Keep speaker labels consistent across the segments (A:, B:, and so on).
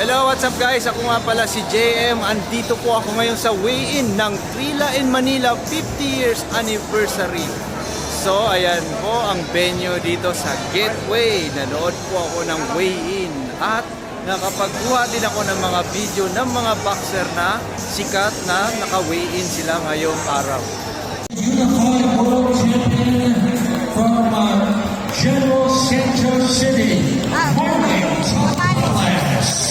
A: Hello, what's up guys? Ako nga pala si JM. Andito po ako ngayon sa weigh-in ng Trilla in Manila 50 years anniversary. So, ayan po ang venue dito sa Gateway. Nanood po ako ng weigh-in at nakapagkuha din ako ng mga video ng mga boxer na sikat na naka-weigh-in sila ngayong araw.
B: Unified World Champion from General Center City, Marlon Tapales.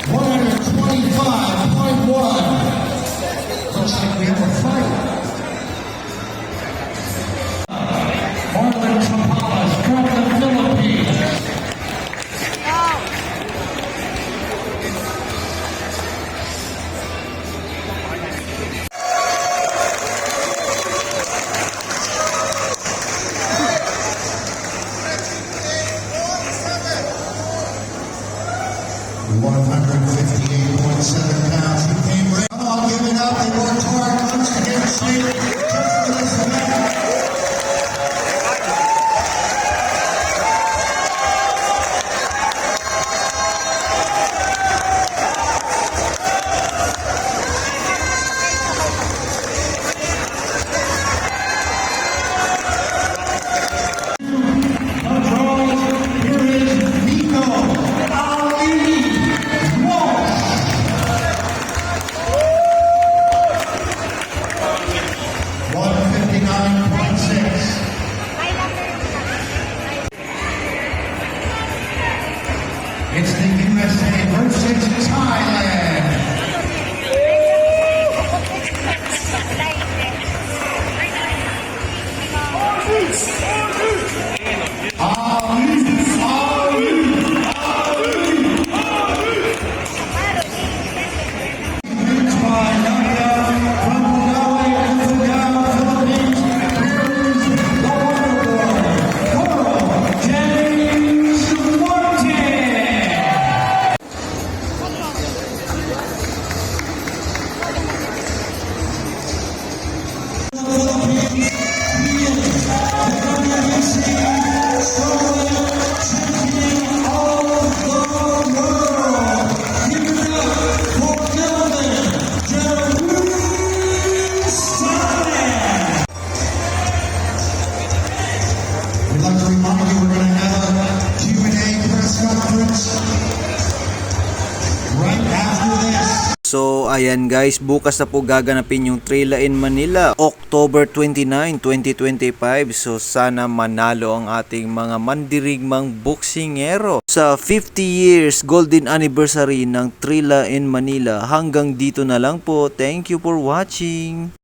B: 125.1. Looks like we have a fight. Marlon Tapales from the Philippines. £158.7. He came right. Come on, give it up. They worked hard. Once again, Slater just for this event. It's the USA versus Thailand. We'd like to remind you we're going to have a Q&A press conference right after this.
A: So ayan guys, bukas na po gaganapin yung Trilla in Manila, October 29, 2025. So sana manalo ang ating mga mandirigmang boksingero sa 50 years golden anniversary ng Trilla in Manila. Hanggang dito na lang po. Thank you for watching.